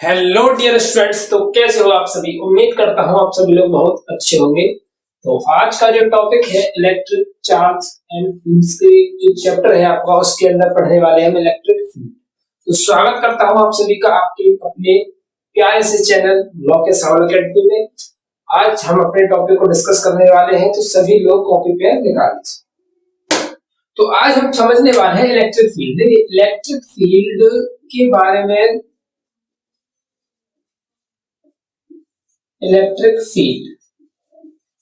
Hello dear students. तो कैसे हो आप सभी? उम्मीद करता हूँ आप सभी लोग बहुत अच्छे होंगे। तो आज का जो टॉपिक है इलेक्ट्रिक चार्ज एंड फील्ड्स के जो चैप्टर है आपका उसके अंदर पढ़ने वाले हैं इलेक्ट्रिक फील्ड। तो स्वागत करता हूँ आप सभी का आपके अपने प्यारे से चैनल लॉ के सवाल अकेडमी में। आज हम अपने टॉपिक को डिस्कस करने वाले हैं, तो सभी लोग कॉपी पेन निकाल लीजिए। तो आज हम समझने वाले हैं इलेक्ट्रिक फील्ड। इलेक्ट्रिक फील्ड के बारे में, इलेक्ट्रिक फील्ड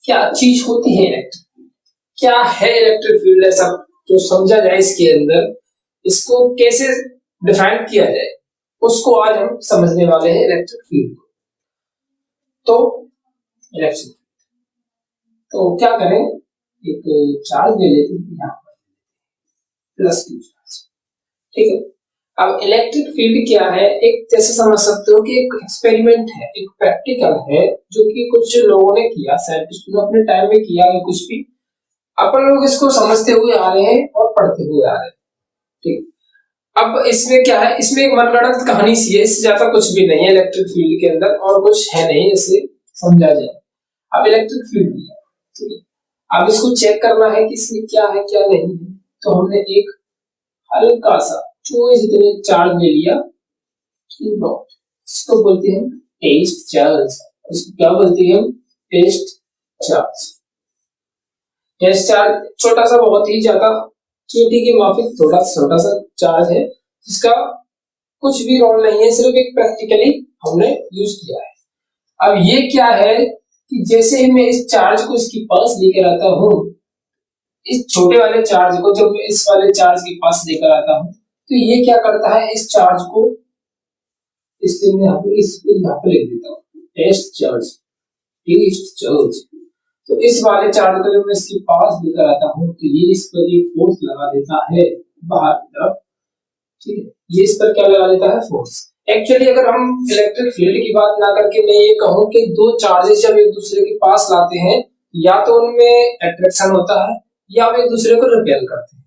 क्या चीज होती है, इलेक्ट्रिक क्या है, इलेक्ट्रिक फील्ड ऐसा जो समझा जाए इसके अंदर, इसको कैसे डिफाइन किया जाए, उसको आज हम समझने वाले हैं इलेक्ट्रिक फील्ड को। तो इलेक्ट्रिक, तो क्या करें, एक चार्ज ले लेते हैं यहाँ पर प्लस क्यू चार्ज, ठीक है। अब इलेक्ट्रिक फील्ड क्या है, एक जैसे समझ सकते हो कि एक एक्सपेरिमेंट है, एक प्रैक्टिकल है जो कि कुछ लोगों ने किया, साइंटिस्ट ने अपने टाइम में किया है। कुछ भी अपन लोग इसको समझते हुए आ रहे हैं और पढ़ते हुए आ रहे हैं, ठीक। अब इसमें क्या है, इसमें एक मनगढ़ंत कहानी सी है, इससे ज्यादा कुछ भी नहीं है इलेक्ट्रिक फील्ड के अंदर, और कुछ है नहीं जैसे समझा जाए। अब इलेक्ट्रिक फील्ड है, ठीक है। अब इसको चेक करना है कि इसमें क्या है क्या नहीं है। तो हमने एक हल्का सा चोइस जितने चार्ज ले लिया, क्यू डॉट, इसको बोलते हैं टेस्ट चार्ज। इसको क्या बोलते हैं, टेस्ट चार्ज। टेस्ट चार्ज छोटा सा, बहुत ही ज्यादा चींटी की माफिक थोड़ा छोटा सा चार्ज है, जिसका कुछ भी रोल नहीं है, सिर्फ एक प्रैक्टिकली हमने यूज किया है। अब ये क्या है कि जैसे ही मैं इस चार्ज को इसके पास लेकर आता हूँ, इस छोटे वाले चार्ज को जब मैं इस वाले चार्ज के पास लेकर आता हूँ, तो ये क्या करता है, इस चार्ज को इससे मैं यहाँ पे लिख देता हूँ टेस्ट चार्ज, टेस्ट चार्ज। तो इस वाले चार्ज को जब मैं इसके पास लेकर आता हूँ, तो ये इस पर एक फोर्स लगा देता है बाहर की तरफ, ठीक है। ये इस पर क्या लगा देता है, फोर्स। एक्चुअली अगर हम इलेक्ट्रिक फील्ड की बात ना करके मैं ये कहूँ कि दो चार्जेस जब एक दूसरे के पास लाते हैं, या तो उनमें अट्रैक्शन होता है या वो एक दूसरे को रिपेल करते हैं।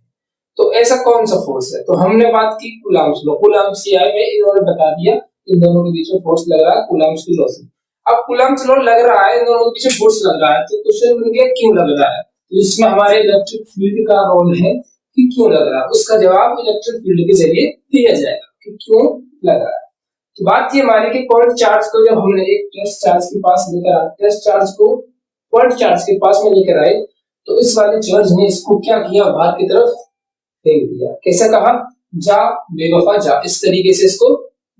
तो ऐसा कौन सा फोर्स है, तो हमने बात की कूलम्ब्स लॉ। कूलम्ब्स ये है, इन्होंने बता दिया इन दोनों के बीच में फोर्स लग रहा है कूलम्ब्स की लॉ से। अब कूलम्ब्स लॉ लग रहा है, इन दोनों के बीच में फोर्स लग रहा है, तो क्वेश्चन बन गया क्यों लग रहा है। तो इसमें हमारे इलेक्ट्रिक फील्ड का रोल है कि क्यों लग रहा है, उसका जवाब इलेक्ट्रिक फील्ड के जरिए दिया जाएगा कि क्यों लग रहा है। तो बात ये हमारी कि पॉइंट चार्ज को जब हमने एक टेस्ट चार्ज के पास लेकर आए, टेस्ट चार्ज को पॉइंट चार्ज के पास में लेकर आए, तो इस वाले चार्ज ने इसको क्या किया, बाहर की तरफ फेंक दिया। कैसे कहा, जा बेवफा जा, इस तरीके से इसको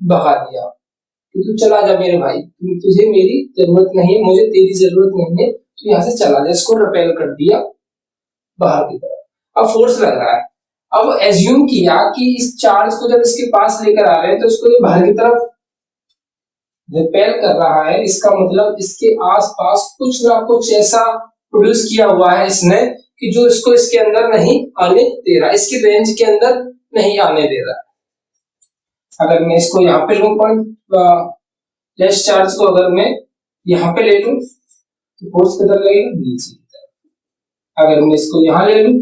बहा दिया कि तू चला जा मेरे भाई, तुझे मेरी जरूरत नहीं है, मुझे तेरी जरूरत नहीं है, तो यहाँ से चला जा। इसको रिपेल कर दिया बाहर की तरफ। अब फोर्स लग रहा है। अब एज्यूम किया कि इस चार्ज को जब इसके पास लेकर आ रहे हैं, तो इसको ये बाहर की तरफ रिपेल कर रहा है। इसका मतलब इसके आसपास कुछ ना कुछ ऐसा प्रोड्यूस किया हुआ है इसने कि जो इसको इसके अंदर नहीं आने दे रहा, इसकी रेंज के अंदर नहीं आने दे रहा। अगर मैं इसको यहाँ पे लूं, पॉइंट टेस्ट चार्ज को अगर मैं यहाँ पे ले लूं, तो फोर्स किधर लगेगा, नीचे की तरफ। अगर मैं इसको यहाँ ले लूं,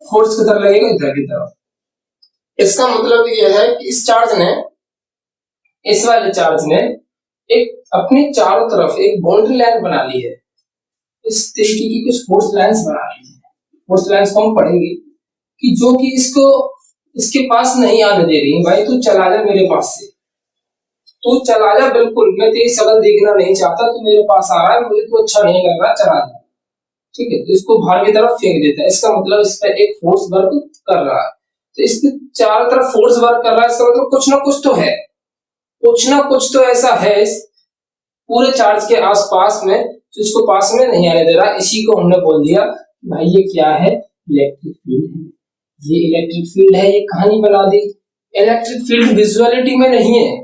फोर्स किधर लगेगा, इधर की तरफ। इसका मतलब यह है कि इस चार्ज ने, इस वाले चार्ज ने एक अपनी चारों तरफ एक बाउंड्री लाइन बना ली है। इस तरीके की कुछ फोर्स लाइंस बना ली है। फोर्स लाइंस को हम पढ़ेंगे कि जो कि इसको इसके पास नहीं आने दे रही। भाई तू चला जा मेरे पास से, तू चला जा, बिल्कुल मैं तेरी शक्ल देखना नहीं चाहता, तू मेरे पास आ रहा है, मुझे तो अच्छा नहीं लग रहा, चला जा, ठीक है। तो इसको बाहर की तरफ फेंक देता है। इसका मतलब इस पर एक फोर्स वर्क कर रहा है। तो इसके चारों तरफ फोर्स वर्क कर रहा है, इसका मतलब कुछ ना कुछ तो है, कुछ ना कुछ तो ऐसा है इस पूरे चार्ज के आसपास में जो इसको पास में नहीं आने दे रहा। इसी को हमने बोल दिया भाई ये क्या है, इलेक्ट्रिक फील्ड है। ये इलेक्ट्रिक फील्ड है, ये कहानी बना दी। इलेक्ट्रिक फील्ड विजुअलिटी में नहीं है,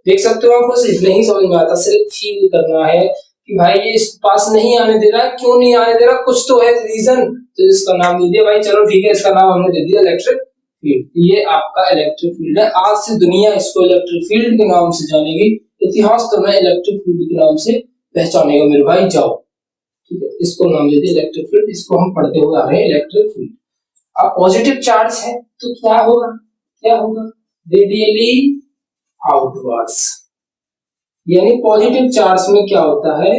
देख सकते हो आपको, सिर्फ नहीं समझ में आता, सिर्फ फील करना है कि भाई ये इस पास नहीं आने दे रहा, क्यों नहीं आने दे रहा, कुछ तो है रीजन। तो इसका नाम दे दिया भाई, चलो ठीक है, इसका नाम हमने दे दिया इलेक्ट्रिक फील्ड। ये आपका इलेक्ट्रिक फील्ड है। आज से दुनिया इसको इलेक्ट्रिक फील्ड के नाम से जानेगी, इतिहास तो मैं इलेक्ट्रिक फील्ड के नाम से पहचानेगा मेरे भाई, जाओ, ठीक है। इसको नाम दे दिया इलेक्ट्रिक फील्ड, इसको हम पढ़ते हुए आ रहे हैं इलेक्ट्रिक फील्ड। अब पॉजिटिव चार्ज है तो क्या होगा, क्या होगा, रेडियली आउटवर्ड्स। यानी पॉजिटिव चार्ज में क्या होता है,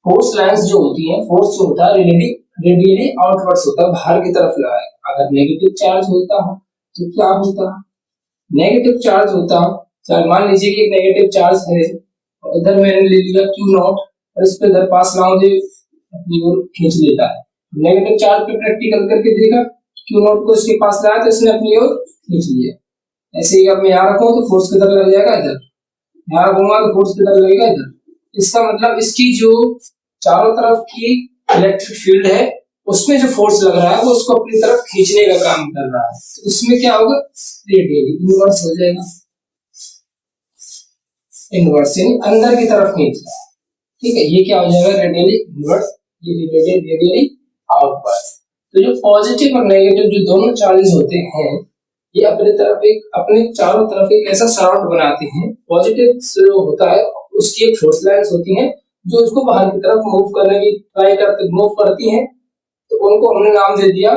फोर्स लाइंस जो होती हैं, फोर्स जो होता है रेडियली आउटवर्ड्स होता है, बाहर की तरफ लगा है। अगर नेगेटिव चार्ज होता हो तो क्या होता, नेगेटिव चार्ज होता, चल मान लीजिए कि एक नेगेटिव चार्ज है और इधर मैंने ले लिया Q नॉट और इस पे इधर पास लाऊं दे अपनी ओर खींच लेता है। नेगेटिव चार्ज पे प्रैक्टिकल करके देखा, Q नॉट को इसके पास लाया तो इसने अपनी ओर खींच लिया। ऐसे ही अगर मैं यहाँ रखूं तो फोर्स किधर लग जाएगा, इधर। यहाँ रखूंगा तो फोर्स किधर लगेगा, इधर। इसका मतलब इसकी जो चारों तरफ की इलेक्ट्रिक फील्ड है उसमें जो फोर्स लग रहा है वो उसको अपनी तरफ खींचने का काम कर रहा है। तो उसमें क्या होगा, रेडियली इनवर्स हो जाएगा। इनवर्स यानी अंदर की तरफ खींच रहा है, ठीक है। ये क्या हो जाएगा, रेडियली इनवर्स, ये रेडियली आउटवर्स। तो जो पॉजिटिव और नेगेटिव जो दोनों चार्जेस होते हैं ये अपने तरफ एक, अपने चारों तरफ एक ऐसा सराउंड बनाते हैं। पॉजिटिव जो होता है उसकी एक फोर्स लाइंस होती हैं जो उसको बाहर की तरफ मूव करने की ट्राई करते, मूव करती हैं। तो उनको हमने नाम दे दिया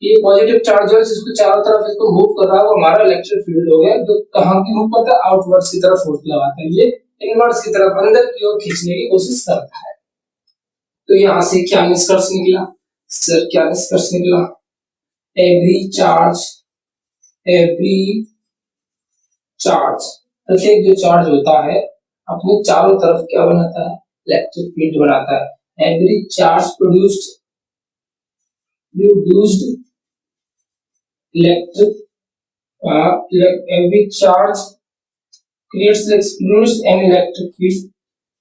कि पॉजिटिव चार्ज है जिसको चारों तरफ इसको मूव कर रहा है वो हमारा इलेक्ट्रिक फील्ड हो गया, जो कहां की मूव करता है, आउटवर्ड्स की तरफ फोर्स लगाता है। ये इनवर्स की तरफ अंदर की ओर खींचने की कोशिश करता है। तो यहां से क्या निष्कर्ष निकला सर, क्या निष्कर्ष निकला, एवरी चार्ज प्रत्येक जो चार्ज होता है अपने चारों तरफ क्या बनाता है, इलेक्ट्रिक फील्ड बनाता है। Every charge produced electric every charge produced an electric field,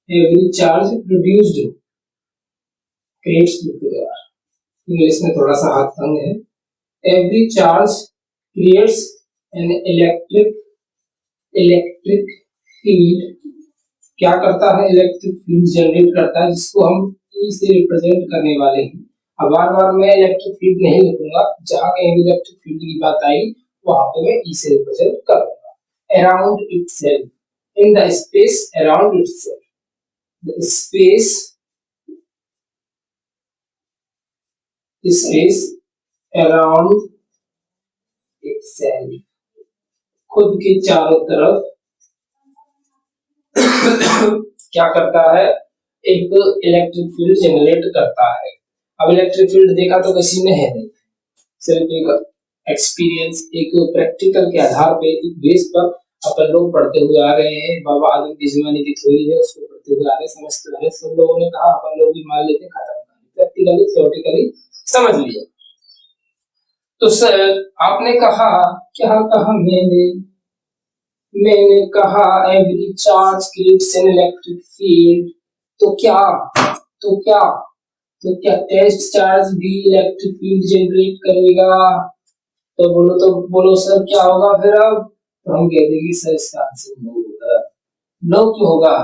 every charge produced creates, English में थोड़ा सा हाथ तंग है। every charge creates an electric field, क्या करता है, इलेक्ट्रिक फील्ड जनरेट करता है जिसको हम E से रिप्रेजेंट करने वाले हैं। अब बार बार मैं इलेक्ट्रिक फील्ड नहीं लिखूंगा, जहां कहीं भी इलेक्ट्रिक फील्ड की बात आई वहां पे मैं E से रिप्रेजेंट करूंगा। Around itself, in the space around itself, the space around itself, खुद के चारों तरफ क्या करता है, एक इलेक्ट्रिक फील्ड जनरेट करता है। अब इलेक्ट्रिक फील्ड देखा तो किसी में है नहीं, सिर्फ एक एक्सपीरियंस, एक प्रैक्टिकल के आधार पे, एक बेस पर अपन लोग पढ़ते हुए आ रहे हैं। बाबा आदम की ज़माने की थ्योरी है उसको पढ़ते हुए आ रहे, समझते आ रहे। सब लोगों ने कहा, अपन लोग भी मान लेते, खत्म, प्रैक्टिकली थ्योरेटिकली समझ लिया। तो सर आपने कहा, क्या कहा मैंने कहा every charge creates an electric field. तो क्या टेस्ट चार्ज भी इलेक्ट्रिक फील्ड जनरेट करेगा? तो बोलो सर क्या होगा फिर? अब तो हम कह देंगे सर इसका आंसर नो होगा। नो क्यों होगा?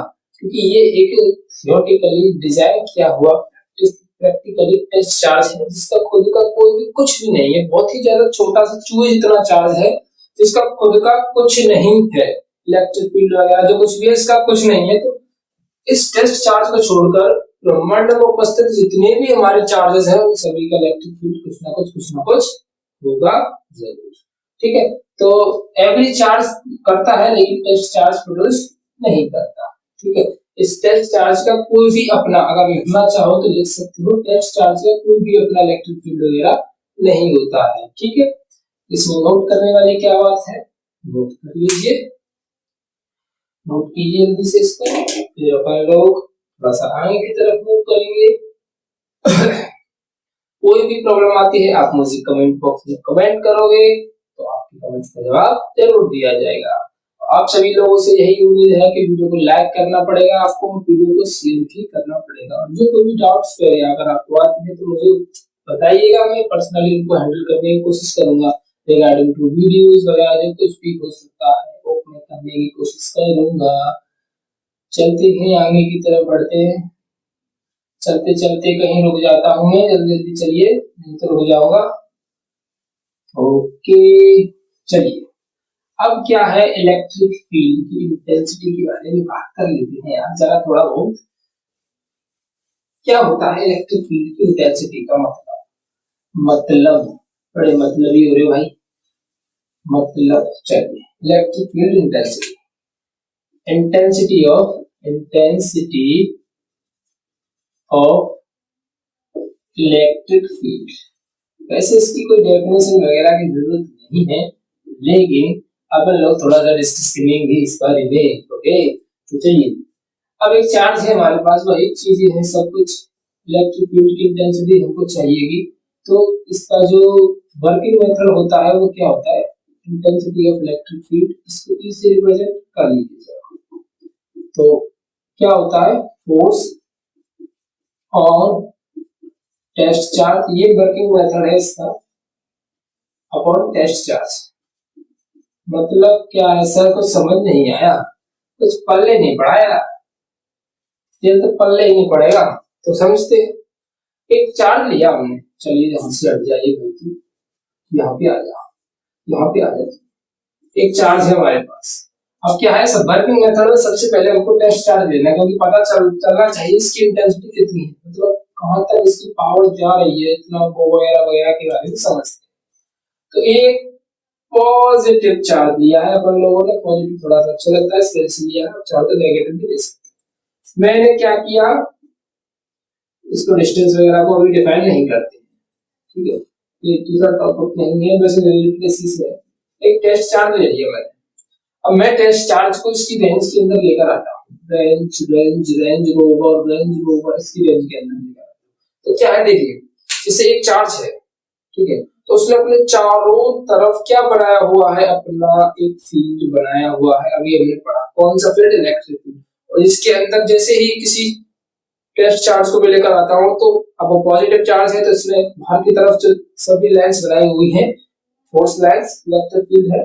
क्योंकि ये एक थ्योरेटिकली डिजाइन किया हुआ प्रैक्टिकली टेस्ट चार्ज है जिसका खुद का कोई भी कुछ भी नहीं है, बहुत ही ज्यादा छोटा सा चूहे जितना चार्ज है जिसका खुद का कुछ नहीं है। इलेक्ट्रिक फील्ड वगैरह जो कुछ भी है इसका कुछ नहीं है। तो इस टेस्ट चार्ज को छोड़कर ब्रह्मांड में उपस्थित जितने भी हमारे चार्जेस हैं उन सभी का इलेक्ट्रिक फील्ड कुछ ना कुछ होगा जरूर, ठीक है। तो एवरी चार्ज करता है लेकिन टेस्ट चार्ज प्रोड्यूस नहीं करता, ठीक है। इस टेस्ट चार्ज का कोई भी अपना, अगर लिखना चाहो तो लिख सकते हो, टेस्ट चार्ज का कोई भी अपना इलेक्ट्रिक फील्ड वगैरह नहीं होता है, ठीक है। इसमें नोट करने वाली क्या बात है, नोट कर लीजिए, नोट कीजिए जल्दी से इसको। फिर अपन लोग थोड़ा सा आगे की तरफ मूव करेंगे। कोई भी प्रॉब्लम आती है आप मुझे कमेंट बॉक्स में कमेंट करोगे तो आपके कमेंट्स का जवाब जरूर दिया जाएगा। आप सभी लोगों से यही उम्मीद है कि वीडियो को लाइक करना पड़ेगा, आपको वीडियो को शेयर भी करना पड़ेगा। और जो कोई भी डाउट्स है अगर आपको आते हैं तो मुझे बताइएगा, मैं पर्सनली इनको हैंडल करने की कोशिश करूंगा। रिगार्डिंग टू वीडियोस वगैरह जो कुछ भी हो सकता है वो मैं करने की कोशिश करूंगा। चलते हैं आगे की तरफ बढ़ते हैं, चलते चलते कहीं रुक जाता हूं मैं, जल्दी जल्दी चलिए नहीं तो रुक जाऊंगा। ओके चलिए, अब क्या है, इलेक्ट्रिक फील्ड की इंटेंसिटी के बारे में बात कर लेते हैं यार जरा थोड़ा बहुत। क्या होता है इलेक्ट्रिक फील्ड की इंटेंसिटी का मतलब बड़े मतलबी हो रहे भाई। मतलब चलिए electric field intensity, intensity of electric field. वैसे इसकी कोई डेफिनेशन वगैरह की जरूरत नहीं है, लेकिन अपन लोग थोड़ा सा डिस्कस करेंगे इस बारे में। ओके, तो चलिए अब एक चार्ज है हमारे पास, वही चीज है सब कुछ, इलेक्ट्रिक फील्ड की इंटेंसिटी हमको चाहिएगी, तो इसका जो वर्किंग मेथड होता है वो क्या होता है, इंटेंसिटी ऑफ इलेक्ट्रिक फील्ड, इसको ई से रिप्रेजेंट कर लीजिए। तो क्या होता है, फोर्स ऑन टेस्ट चार्ज, ये वर्किंग मेथड है इसका, अपॉन टेस्ट चार्ज। मतलब क्या है सर, कुछ समझ नहीं आया, कुछ पल्ले नहीं पड़ाया, ये तो पल्ले ही नहीं पड़ेगा तो समझते। एक चार्ज लिया हमने, चलिए यहाँ से हट जाइए भाई, तू यहाँ पे आ जा, यहाँ पे आ जा। एक चार्ज है हमारे पास, अब क्या है सब वर्किंग मेथड में सबसे पहले हमको टेस्ट चार्ज लेना है, क्योंकि पता चलना चाहिए इसकी इंटेंसिटी कितनी है, मतलब कहां तक इसकी पावर जा रही है, इतना वगैरह वगैरह के बारे में समझते हैं। तो एक पॉजिटिव चार्ज लिया है अपन लोगों ने, पॉजिटिव थोड़ा सा अच्छा लगता है इसलिए लिया है, चाहे तो नेगेटिव भी ले सकते। मैंने क्या किया, इसको डिस्टेंस वगैरह को अभी डिफाइन नहीं करते, ठीक है, ये दूसरा टॉपिक नहीं है, वैसे रिलेटेड बेसिस है। एक टेस्ट चार्ज ले लिया मैंने, अब मैं टेस्ट चार्ज को इसकी रेंज के अंदर लेकर आता हूँ, रेंज रोवर इसकी रेंज के अंदर लेकर आता हूँ। तो क्या है देखिए, जैसे एक चार्ज है, ठीक है, तो उसने अपने चारों तरफ क्या बनाया हुआ है, अपना एक फील्ड बनाया हुआ है, अभी हमने पढ़ा कौन सा फील्ड, इलेक्ट्रिक फील्ड। और इसके अंदर जैसे ही किसी टेस्ट चार्ज को मैं लेकर आता हूँ, तो अब वो पॉजिटिव चार्ज है तो इसने बाहर की तरफ जो सभी लाइंस बनाई हुई हैं, फोर्स लाइंस इलेक्ट्रिक फील्ड है।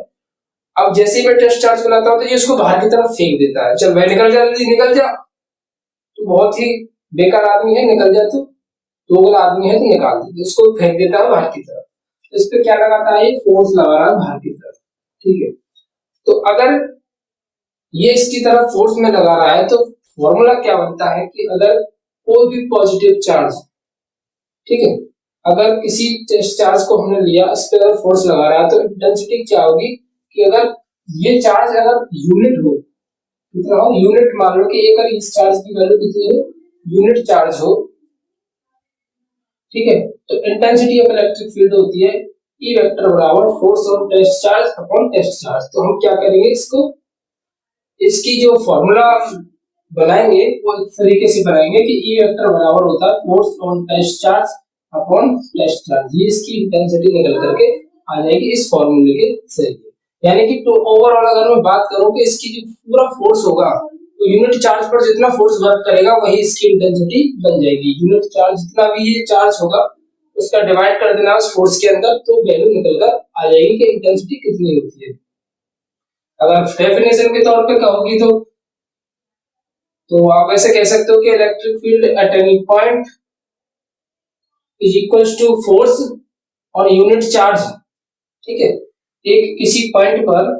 अब जैसे ही मैं टेस्ट चार्ज को लाता हूँ तो ये उसको बाहर की तरफ फेंक देता है, चल भाई निकल जा, जल्दी निकल जा, तो बहुत ही बेकार आदमी है, निकल जा तू, दोगला आदमी है तो निकाल दे, इसको फेंक देता है बाहर की तरफ। इस पे क्या लगाता है, फोर्स लगा रहा है बाहर की तरफ, ठीक है। तो अगर ये इसकी तरफ फोर्स में लगा रहा है तो फॉर्मूला क्या बनता है कि अगर कोई भी पॉजिटिव चार्ज, ठीक है, अगर किसी टेस्ट चार्ज को हमने लिया, इस पे अगर फोर्स लगा रहा है तो इंटेंसिटी क्या होगी कि अगर ये चार्ज अगर यूनिट हो, कितना हो, यूनिट मान लो कि एक अगर इस चार्ज की वैल्यू कितनी है, यूनिट चार्ज हो, ठीक है, तो इंटेंसिटी ऑफ इलेक्ट्रिक फील्ड होती है ई वेक्टर बराबर force on test charge upon test charge. तो हम क्या करेंगे, इसको इसकी जो फॉर्मूला बनाएंगे वो इस तरीके से बनाएंगे कि ई वेक्टर बराबर होता है force on test charge upon test charge, ये इसकी इंटेंसिटी निकल करके आ जाएगी इस फॉर्मूले के जरिए। यानी कि तो ओवरऑल अगर मैं बात करूं कि इसकी जो पूरा फोर्स होगा, तो यूनिट चार्ज पर जितना फोर्स वर्क करेगा वही इसकी इंटेंसिटी बन जाएगी। यूनिट चार्ज जितना भी ये चार्ज होगा उसका डिवाइड कर देना उस फोर्स के अंदर, तो वैल्यू निकल कर आ जाएगी कि इंटेंसिटी कितनी होती है। अगर डेफिनेशन के तौर पे कहोगी तो आप ऐसे कह सकते हो कि electric field at any point is equals to force और यूनिट चार्ज, ठीक है। एक किसी पॉइंट पर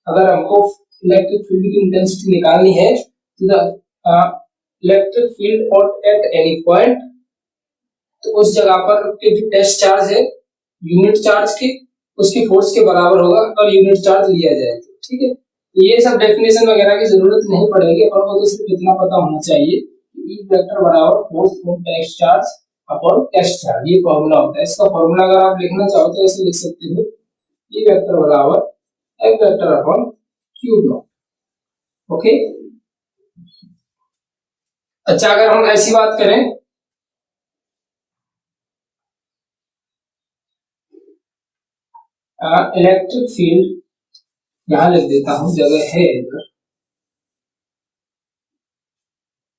अगर हमको इलेक्ट्रिक फील्ड की इंटेंसिटी निकालनी है, तो the electric field at any point, तो उस जगह पर के जो टेस्ट चार्ज है यूनिट चार्ज के उसकी फोर्स के बराबर होगा और यूनिट चार्ज लिया जाएगा, ठीक है। तो ये सब डेफिनेशन वगैरह की जरूरत नहीं पड़ेगी, और वो तो सिर्फ इतना पता होना चाहिए कि ई वेक्टर बराबर force on test charge upon test charge, ये फॉर्मूला होता है। इसका फॉर्मूला अगर आप लिखना चाहो तो ऐसे लिख सकते हो, ई वेक्टर बराबर F vector upon Q not. Okay, अच्छा अगर हम ऐसी बात करें, इलेक्ट्रिक फील्ड यहां लिख देता हूं, जगह है इधर,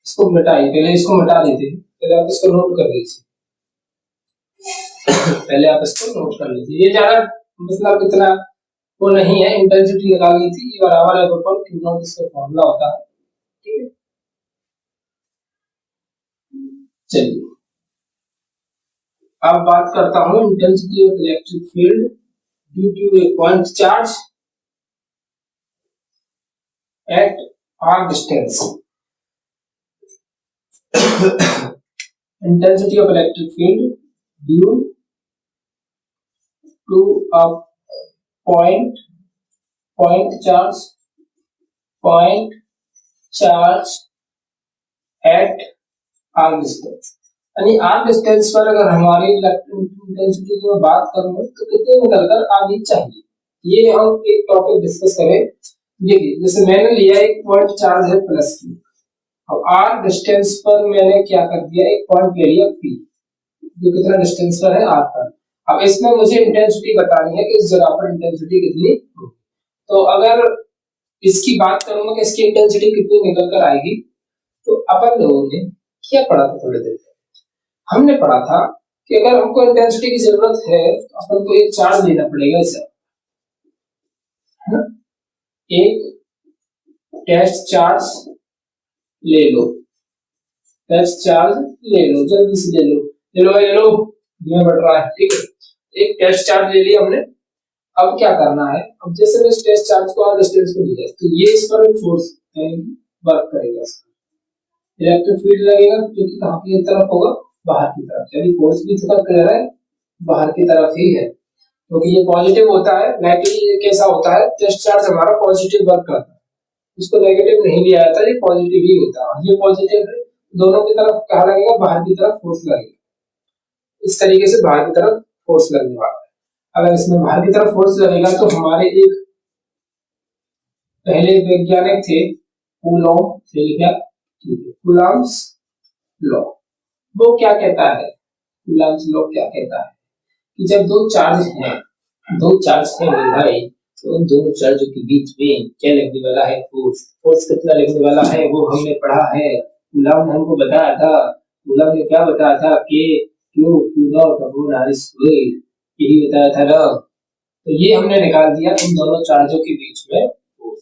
इसको मिटाइए, पहले इसको मिटा देते हैं, पहले आप इसको नोट कर लीजिए पहले आप इसको नोट कर लीजिए, ये ज्यादा मतलब इतना वो नहीं है, इंटेंसिटी निकालनी थी, ये बराबर है अपॉन क्यू नॉट, इसका फॉर्मूला होता है, ठीक है। चलिए अब बात करता हूं intensity of electric field due to a point charge at R distance. intensity of electric field due to a point point charge at R distance, यानी आर डिस्टेंस पर अगर हमारी इंटेंसिटी की मैं बात करूं तो कितनी निकल कर आनी चाहिए, ये हम एक टॉपिक डिस्कस करें। देखिए जैसे मैंने लिया एक पॉइंट चार्ज है प्लस की, अब आर डिस्टेंस पर मैंने क्या कर दिया, एक पॉइंट ले लिया पी, जो कितना डिस्टेंस पर है आर पर। अब इसमें मुझे इंटेंसिटी बतानी है कि इस जगह पर इंटेंसिटी कितनी होगी। तो अगर इसकी बात करूंगा कि इसकी इंटेंसिटी कितनी निकल कर आएगी, तो अपन लोगों ने क्या पढ़ा था थोड़ी देर पहले, हमने पढ़ा था कि अगर हमको इंटेंसिटी की जरूरत है तो अपन को एक चार्ज लेना पड़ेगा इसे, है ना, एक टेस्ट चार्ज ले लो, टेस्ट चार्ज ले लो, जल्दी से ले लो, ले लो भाई ले लो, धीमे बढ़ रहा है, ठीक है। एक टेस्ट चार्ज ले लिया हमने, अब क्या करना है, अब जैसे मैं इस टेस्ट चार्ज को आर डिस्टेंस पे लिया तो ये इस पर एक फोर्स वर्क करेगा, इलेक्ट्रिक फील्ड लगेगा जो कि कहां की तरफ होगा, बाहर की तरफ, यानी फोर्स भी थोड़ा क्लियर है बाहर की तरफ ही है, क्योंकि ये पॉजिटिव होता है। नेगेटिव ये कैसा होता है, टेस्ट चार्ज हमारा पॉजिटिव वर्क करता है, इसको नेगेटिव नहीं लिया जाता, ये पॉजिटिव ही होता है, ये पॉजिटिव है, दोनों की तरफ क्या लगेगा, बाहर की तरफ फोर्स लगेगा, इस तरीके से बाहर की तरफ फोर्स लगने वाला है। अगर इसमें बाहर की तरफ फोर्स लगेगा तो हमारे एक पहले वैज्ञानिक थे कूलॉम, से लिखा, ठीक है, कूलॉम्स लॉ, वो क्या कहता है, कूलॉम्स लॉ क्या कहता है कि जब दो चार्ज हैं, दो चार्ज हैं भाई, तो उन दोनों चार्जों के बीच में क्या लगने वाला है, फोर्स, फोर्स कितना लगने वाला है वो हमने पढ़ा है, कूलॉम ने हमको बताया था, कूलॉम ने क्या बताया था कि Q Q naught upon R square, यही बताया था ना। तो ये हमने निकाल दिया इन दोनों चार्जों के बीच में फोर्स,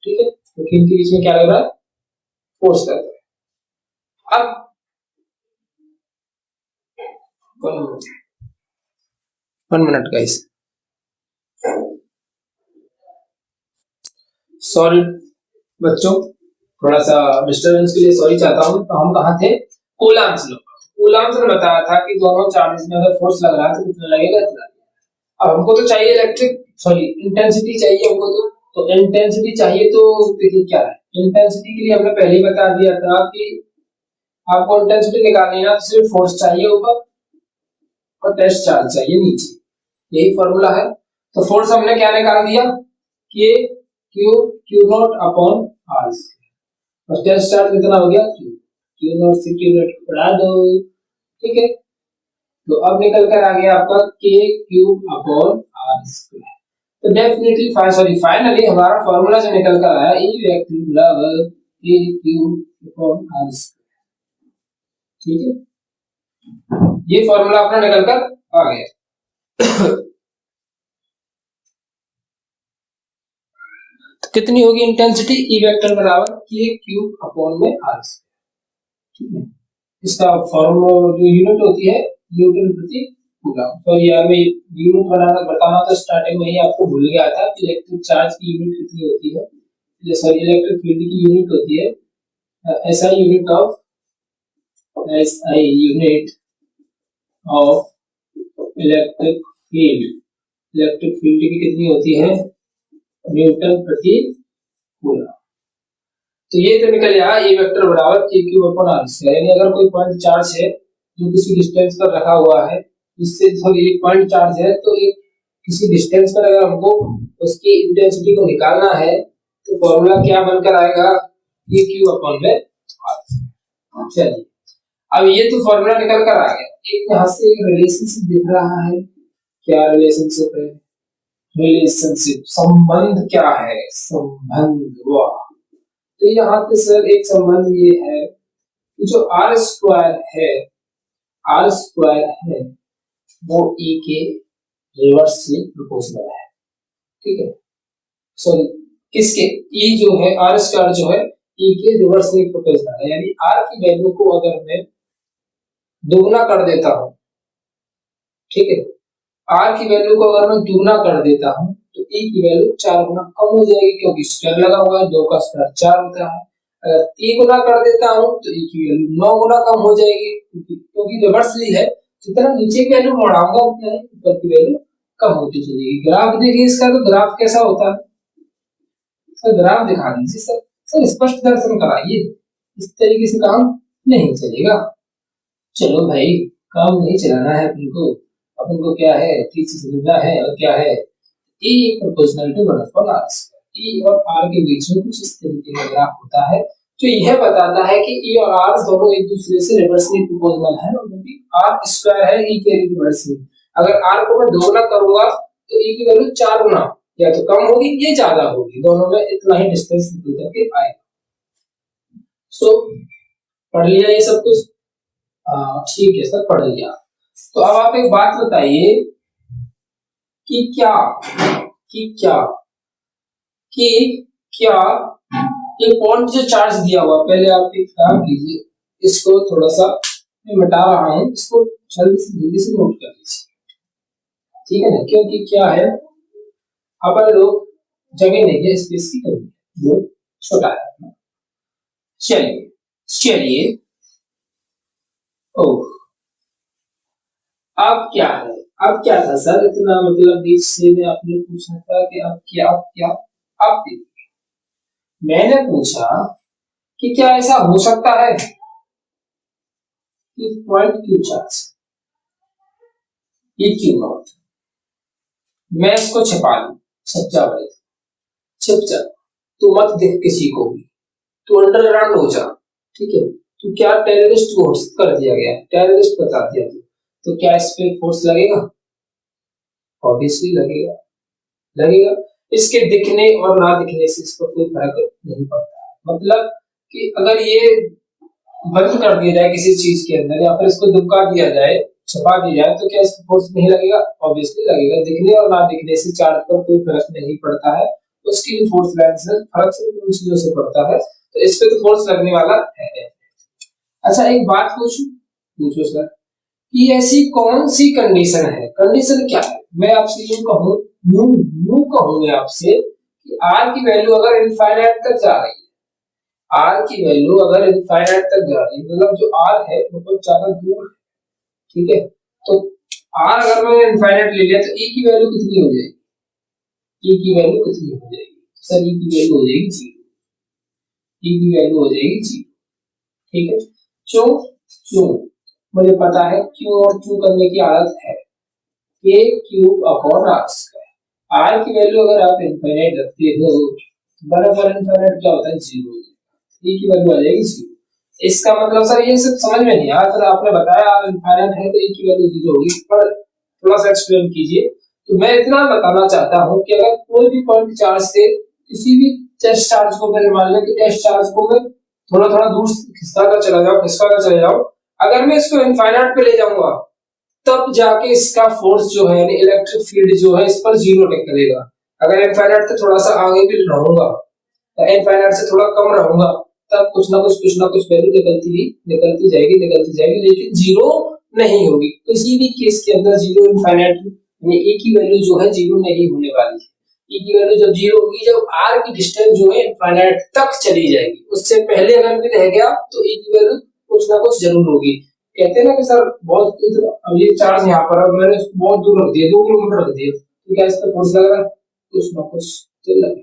ठीक है, क्योंकि इनके बीच में क्या लग रहा है, फोर्स लग रहा है। अब वन मिनट गाइस, सॉरी बच्चों, थोड़ा सा डिस्टरबेंस के लिए सॉरी चाहता हूँ। तो हम कहाँ थे, कूलॉम्स लॉ, कूलॉम्स ने बताया था कि दोनों चार्जेस में अगर फोर्स लग रहा है तो कितना लगेगा, इतना। अब हमको तो चाहिए इलेक्ट्रिक सॉरी इंटेंसिटी चाहिए हमको, तो इंटेंसिटी चाहिए, तो देखिए क्या है, इंटेंसिटी के लिए हमने पहले ही बता दिया था कि आपको इंटेंसिटी निकालनी है ना, तो सिर्फ फोर्स चाहिए ऊपर और टेस्ट चार्ज चाहिए नीचे, यही फॉर्मूला है। तो फोर्स हमने क्या निकाल दिया कि Q Q naught upon R, और टेस्ट चार्ज कितना हो गया, क्यू, क्यू नॉट से क्यू नॉट को बढ़ा दो, ठीक है। तो अब निकल कर आ गया आपका के क्यूब अपॉन आर स्क्वायर। तो डेफिनेटली फाइनली हमारा फॉर्मूला जो निकल कर आया, ई वेक्टर बराबर K cube upon R square, ठीक है, ये फॉर्मूला अपना निकल कर आ गया। तो कितनी होगी इंटेंसिटी, ई वेक्टर बराबर के क्यूब अपॉन में आर स्क्वायर, ठीक है। इसका फॉर्मूला जो यूनिट होती है न्यूटन प्रति कूलम। तो यार मैं यूनिट बताना तो स्टार्टिंग में ही आपको भूल गया था कि इलेक्ट्रिक चार्ज की यूनिट कितनी होती है, सॉरी इलेक्ट्रिक फील्ड की यूनिट होती है SI unit of electric field, electric field की कितनी होती है, न्यूटन प्रति कूलम। तो ये तो निकल आया ई वेक्टर बराबर K cube upon R square, यानी अगर कोई पॉइंट चार्ज है जो किसी डिस्टेंस पर रखा हुआ है, इससे सॉरी एक पॉइंट चार्ज है, तो एक किसी डिस्टेंस पर अगर हमको उसकी इंटेंसिटी को निकालना है तो फॉर्मूला क्या बनकर आएगा, के क्यूब अपॉन में आर। चलिए अब ये तो फॉर्मूला निकल कर आ गया, एक यहां से एक रिलेशनशिप दिख रहा है, क्या रिलेशनशिप है, रिलेशनशिप संबंध क्या है, संबंध, वाह। तो यहाँ पे सर एक संबंध ये है कि जो आर स्क्वायर है, आर स्क्वायर है वो ई के रिवर्सली प्रोपोर्शनल है, ठीक है, सॉरी किसके, ई जो है आर स्क्वायर जो है ई के रिवर्सली प्रोपोर्शनल है, यानी आर की वैल्यू को अगर मैं दोगुना कर देता हूं, ठीक है, आर की वैल्यू को अगर मैं दुगना कर देता हूं तो ई की वैल्यू 4 गुना कम हो जाएगी, क्योंकि स्क्वायर लगा हुआ है, 2 का स्क्वायर 4 होता है। अगर 3 गुना कर देता हूं तो ई की वैल्यू 9 गुना कम हो जाएगी, क्योंकि रिवर्सली है, जितना नीचे की वैल्यू बढ़ाऊंगा उतना ही ऊपर की वैल्यू कम होती चलेगी। ग्राफ देखिए इसका, तो ग्राफ कैसा होता है, सर ग्राफ दिखा दीजिए सर, सर स्पष्ट दर्शन कराइए, इस तरीके से काम नहीं चलेगा। चलो भाई, काम नहीं चलाना है अपन को, अपन को क्या है ठीक से समझना है। और क्या है, ए प्रोपोर्शनल टू 1/r²। ई और आर के बीच में कुछ इस तरीके का ग्राफ होता है जो यह बताता है कि ई और आर दोनों एक दूसरे से रिवर्सली प्रोपोर्शनल है, और क्योंकि आर स्क्वायर है ई के रिवर्सली, अगर आर को मैं 2 गुना करूंगा तो ई की वैल्यू 4 गुना या तो कम होगी या ज्यादा होगी, दोनों में इतना ही डिस्टेंस निकल करके आएगा। सो पढ़ लिया ये सब कुछ? ठीक है सर, पढ़ लिया। तो अब आप एक बात बताइए कि क्या ये पॉइंट जो चार्ज दिया हुआ, पहले आप एक काम कीजिए, इसको थोड़ा सा मैं मिटा रहा हूं, इसको जल्दी से नोट कर लीजिए, ठीक है ना, क्योंकि क्या है अपन लोग जगह नहीं है, स्पेस की कमी है, वो छोटा है। चलिए ओह, अब क्या है, अब क्या था सर इतना, मतलब बीच से में आपने पूछा था कि अब क्या अब मैंने पूछा कि क्या ऐसा हो सकता है कि पॉइंट क्यू चार्ज ये क्यू नॉट, मैं इसको छिपा लूं, छप जा भाई, छप जा, तू मत देख किसी को भी, तू अंडरग्राउंड हो जा, ठीक है। तो क्या टेररिस्ट को घोषित कर दिया गया, टेररिस्ट बता दिया गया, तो क्या इस पे फोर्स लगेगा? ऑब्वियसली लगेगा। इसके दिखने और ना दिखने से इस पर कोई फर्क नहीं पड़ता है। मतलब कि अगर ये बंद कर दिया जाए किसी चीज के अंदर, या फिर इसको दुबका दिया जाए, छुपा दिया जाए, तो क्या इस पर फोर्स नहीं लगेगा? ऑब्वियसली लगेगा। दिखने और ना दिखने से चार्ज पर कोई फर्क नहीं पड़ता है, उसकी फोर्स लाइन से फर्क सिर्फ उन चीजों से पड़ता है, तो इस पे तो फोर्स लगने वाला है। अच्छा एक बात पूछो सर, कि ऐसी कौन सी कंडीशन है, कंडीशन क्या है, मैं आपसे यूं कहूं मैं आपसे कि आर की वैल्यू अगर इनफाइनाइट तक जा रही है, आर की वैल्यू अगर इनफाइनाइट तक जा रही है, मतलब जो आर है वो बहुत ज्यादा दूर है, ठीक है, तो आर अगर मैंने इनफाइनाइट ले लिया तो ई की वैल्यू कितनी हो जाएगी? ई की वैल्यू कितनी हो जाएगी सर? ई की वैल्यू हो जाएगी 0, ई की वैल्यू हो जाएगी 0, ठीक है। क्यों मुझे पता है क्यों, और क्यों करने की आदत है, K cube upon R square. आर की वैल्यू अगर आप इनफाइनाइट रखते हो, बराबर इनफाइनाइट क्या होता है? 0, ई की वैल्यू आ जाएगी 0। इसका मतलब सर ये सब समझ में नहीं आया, फिर आपने बताया आर इनफाइनाइट है तो ई की वैल्यू 0 होगी, पर थोड़ा सा एक्सप्लेन कीजिए। तो मैं इतना बताना चाहता हूं कि अगर कोई भी पॉइंट चार्ज से किसी भी टेस्ट चार्ज को, मैंने मान लिया कि टेस्ट चार्ज को मैं थोड़ा थोड़ा दूर खिसका कर चला जाऊं, अगर मैं इसको इनफाइनाइट पे ले जाऊंगा तब जाके इसका फोर्स जो है, यानी इलेक्ट्रिक फील्ड जो है, इस पर 0 निकलेगा। अगर इनफाइनाइट से थोड़ा सा आगे भी रहूंगा, इनफाइनाइट से थोड़ा कम रहूंगा, तब कुछ ना कुछ वैल्यू निकलती जाएगी, लेकिन 0 नहीं होगी किसी भी केस के अंदर। 0 इनफाइनाइट यानी ए की वैल्यू जो है 0 नहीं होने वाली है। ए की वैल्यू जब 0 होगी जब आर की डिस्टेंस जो है इनफाइनाइट तक चली जाएगी, उससे पहले अगर भी रह गया तो ए की वैल्यू कुछ ना कुछ जरूर होगी। कहते हैं ना कि सर बहुत, अब ये चार्ज यहाँ पर, अब मैंने इसको बहुत दूर रख दिया, 2 किलोमीटर रख दिया, तो क्या इस पर फोर्स लग रहा है? कुछ ना कुछ तो लगे,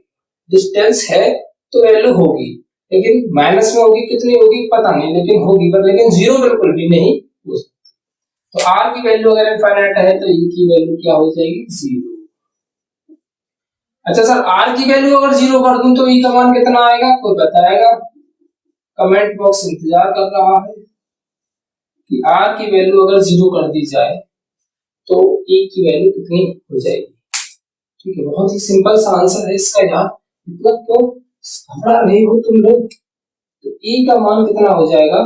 डिस्टेंस है तो वैल्यू होगी, लेकिन माइनस में होगी, कितनी होगी पता नहीं, लेकिन होगी, पर लेकिन 0 बिल्कुल भी नहीं हो सकती। तो आर की वैल्यू अगर इनफाइनाइट है तो ई की वैल्यू क्या हो जाएगी? 0। अच्छा सर, आर की वैल्यू अगर 0 कर दूं तो ई का मान कितना आएगा, कोई बताएगा? कमेंट बॉक्स इंतजार कर रहा है कि आर की वैल्यू अगर 0 कर दी जाए तो ई की वैल्यू कितनी हो जाएगी। ठीक है, बहुत ही सिंपल सा आंसर है इसका यार, इतना क्यों घबरा रहे हो तुम लोग। तो ई का मान कितना हो जाएगा,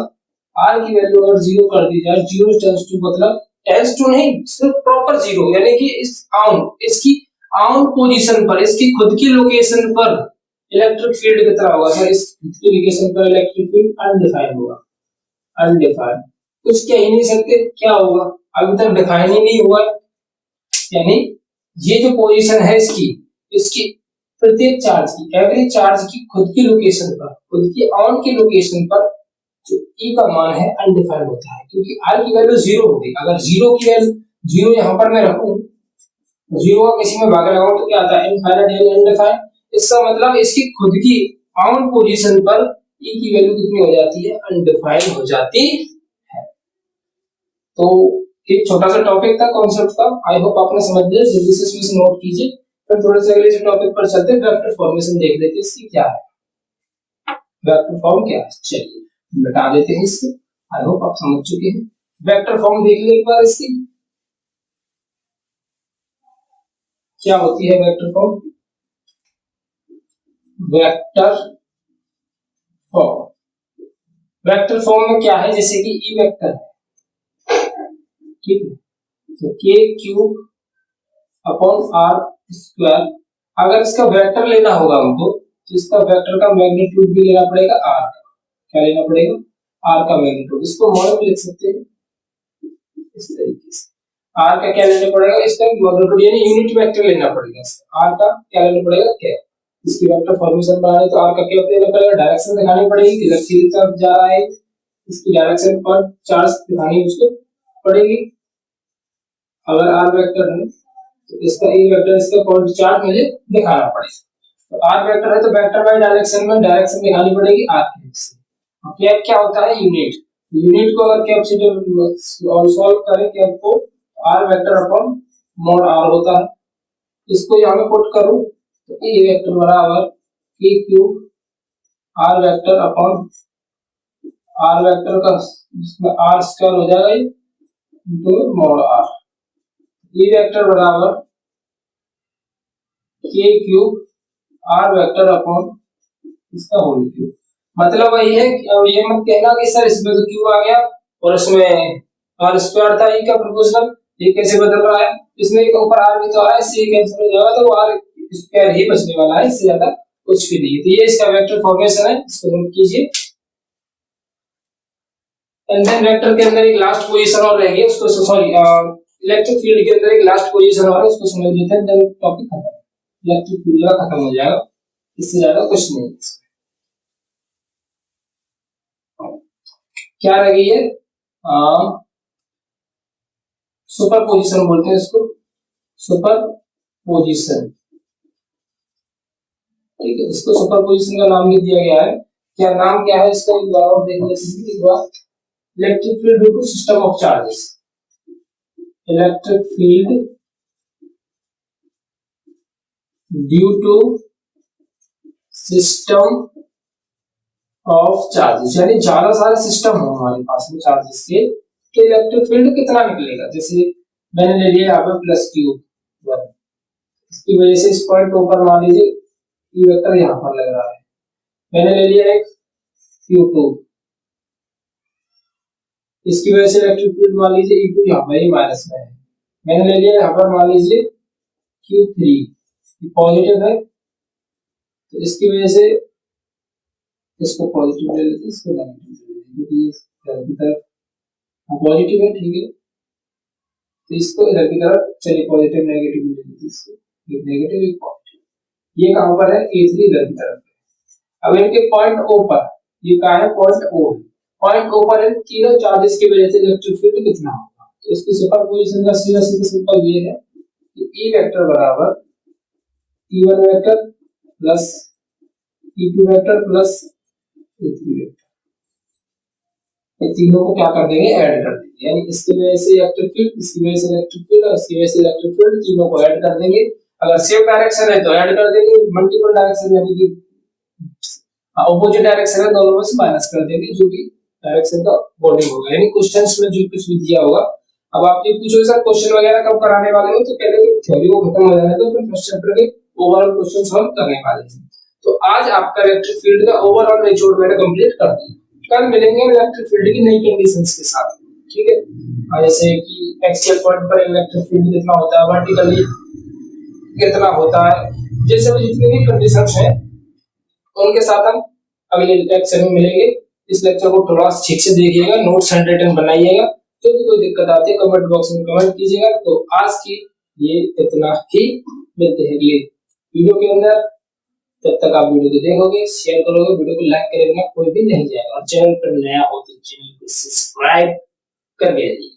आर की वैल्यू अगर 0 कर दी जाए, 0 टेंस टू, मतलब टेंस टू नहीं, सिर्फ प्रॉपर 0, यानी कि इस इसकी आउट पोजीशन पर, इसकी खुद की लोकेशन पर इलेक्ट्रिक फील्ड कितना होगा सर? इस खुद की लोकेशन पर इलेक्ट्रिक फील्ड अनडिफाइंड होगा, अनडिफाइंड, कुछ कह ही नहीं सकते क्या होगा, अभी तक डिफाइन ही नहीं हुआ है। यानी ये जो पोजीशन है इसकी प्रत्येक चार्ज की, एवरी चार्ज की खुद की लोकेशन पर, खुद की ऑन की लोकेशन पर जो ई का मान है अनडिफाइंड होता है, क्योंकि आर की वैल्यू 0 होगी। अगर 0 की वैल्यू 0 यहां पर मैं रखूं, 0 का किसी में भाग लगाऊं तो क्या आता है? इनफाइनाइट यानी अनडिफाइंड। इसका मतलब इसकी खुद की ऑन पोजीशन पर ई की वैल्यू कितनी हो जाती है, अनडिफाइंड हो जाती है। तो एक छोटा सा टॉपिक था कॉन्सेप्ट का, आई होप आपने समझ लिया, जल्दी से इसमें नोट कीजिए। फिर थोड़े से अगले टॉपिक पर चलते हैं, वेक्टर फॉर्मेशन देख लेते हैं इसकी क्या है, वेक्टर फॉर्म क्या है। चलिए बता देते हैं इसको, आई होप आप समझ चुके हैं। वेक्टर फॉर्म देख लीजिए एक बार इसकी क्या होती है vector form. Vector form, vector form में क्या है, जैसे कि ई वेक्टर है, ठीक है, तो के क्यूब अपॉन आर स्क्वायर, अगर इसका वेक्टर लेना होगा हमको तो इसका वेक्टर का मैग्नीट्यूड भी लेना पड़ेगा आर का, क्या लेना पड़ेगा, आर का मैग्नीट्यूड। इसको मॉड में लिख सकते हैं इस तरीके से, आर का क्या लेना पड़ेगा, इसका मैग्नीट्यूड यानी यूनिट वेक्टर लेना पड़ेगा, आर का क्या लेना पड़ेगा, क्या। इसकी वेक्टर फॉर्मेशन बनाने तो आर का क्या लेना पड़ेगा, डायरेक्शन दिखानी पड़ेगी, किधर सीधी तरफ जा रहा है इसकी डायरेक्शन पर चार्ज दिखानी उसको पड़ेगी। अगर आर वेक्टर है तो इसका ई वेक्टर, इसका पॉइंट चार्ज मुझे दिखाना पड़ेगा। तो आर वेक्टर है तो वेक्टर बाय डायरेक्शन में डायरेक्शन दिखानी पड़ेगी आर की से। कैप क्या होता है, यूनिट, यूनिट को अगर कैप से सॉल्व करें कैप को, R vector upon mod R होता है। इसको यहां में पुट करूं तो ई वेक्टर बराबर K cube R vector upon R vector का इसमें आर स्क्वायर हो जाएगा into mod R, E vector बराबर K cube R vector upon इसका होल क्यूब। मतलब वही है, ये मत कहना कि सर इसमें तो क्यूब आ गया और इसमें आर स्क्वायर था, ई का प्रोपोर्शनल, ये कैसे बदल रहा है, इसमें एक ऊपर आर भी तो आ रहा है, इससे कैंसिल हो जाएगा तो वो आर स्क्वायर ही बचने वाला है, इससे ज्यादा कुछ भी नहीं। तो ये इसका वेक्टर फॉर्मेशन है, इसको नोट कीजिए। एंड देन वेक्टर के अंदर एक लास्ट पोजीशन और रहेगी, उसको सॉरी इलेक्ट्रिक फील्ड के अंदर एक लास्ट पोजीशन और है, उसको समझ लेते हैं, देन टॉपिक खत्म, इलेक्ट्रिक फील्ड का खत्म हो जाएगा, इससे ज्यादा कुछ नहीं। क्या रह गई है, सुपर पोजिशन बोलते हैं इसको, सुपर पोजिशन, ठीक है, इसको सुपर पोजिशन का नाम भी दिया गया है। क्या नाम क्या है इसका, एक बार और देख लेते हैं। एक बार electric field due to system of charges, electric field due to system of charges, यानी ज्यादा सारे सिस्टम हो हमारे पास में चार्जेस के, तो इलेक्ट्रिक फील्ड कितना निकलेगा। जैसे मैंने ले लिया यहाँ पे प्लस क्यू वन, इसकी वजह से इस पॉइंट के ऊपर मान लीजिए ई वेक्टर यहाँ पर लग रहा है, मैंने ले लिया एक Q2, इसकी वजह से इलेक्ट्रिक फील्ड मान लीजिए E2 यहाँ पर ही माइनस में है, मैंने ले लिया यहाँ पर मान लीजिए Q3, पॉजिटिव है तो इसकी वजह से इसको पॉजिटिव ले लेते हैं, इसको नेगेटिव ले लेते हैं, क्योंकि ये इधर की तरफ पॉजिटिव है, ठीक है, तो इसको इधर की तरफ चलिए पॉजिटिव नेगेटिव ले लेते हैं, इसको एक नेगेटिव एक पॉजिटिव, ये कहां पर है, A3 इधर की तरफ है। अब इनके पॉइंट O पर, ये कहां है, पॉइंट O है, पॉइंट O पर इन तीनों चार्जेस की वजह से इलेक्ट्रिक फील्ड कितना होगा। तो इसकी सुपरपोजिशन का सीधा सीधा सिंपल ये है कि E वेक्टर बराबर E1 vector plus E2 vector plus E3 vector, ये तीनों को क्या कर देंगे, ऐड कर देंगे, यानी इसकी वजह से इलेक्ट्रिक फील्ड, इसकी वजह से इलेक्ट्रिक फील्ड और इसकी वजह से इलेक्ट्रिक फील्ड, तीनों को ऐड कर देंगे। अगर सेम डायरेक्शन है तो ऐड कर देंगे, मल्टीपल डायरेक्शन यानी कि ऑपोजिट डायरेक्शन है दोनों में से माइनस कर देंगे, जो भी डायरेक्शन का बॉडी होगा, यानी क्वेश्चंस में जो कुछ भी दिया होगा। अब आप ये पूछो सर क्वेश्चन वगैरह कब कराने वाले हो, तो पहले तो थ्योरी को खत्म हो जाने दो, फिर फर्स्ट चैप्टर के ओवरऑल क्वेश्चंस हम करने वाले हैं। तो आज आपका इलेक्ट्रिक फील्ड का ओवरऑल निचोड़ मैंने कंप्लीट कर दिया, कल मिलेंगे इलेक्ट्रिक फील्ड की नई कंडीशंस के साथ, ठीक है, जैसे कि एक्सियल पॉइंट पर इलेक्ट्रिक फील्ड कितना होता है, वर्टिकली कितना होता है, जैसे भी जितनी भी कंडीशंस हैं उनके साथ हम अगले लेक्चर में मिलेंगे। इस लेक्चर को थोड़ा ठीक से देखिएगा, नोट्स एंड रिटन बनाइएगा, जो भी कोई दिक्कत आती है कमेंट बॉक्स में कमेंट कीजिएगा। तो आज की ये इतना ही, मिलते हैं अगले वीडियो के अंदर, तब तक आप वीडियो को देखोगे, शेयर करोगे, वीडियो को लाइक करेंगे, कोई भी नहीं जाएगा, और चैनल पर नया हो तो चैनल को सब्सक्राइब कर दीजिए।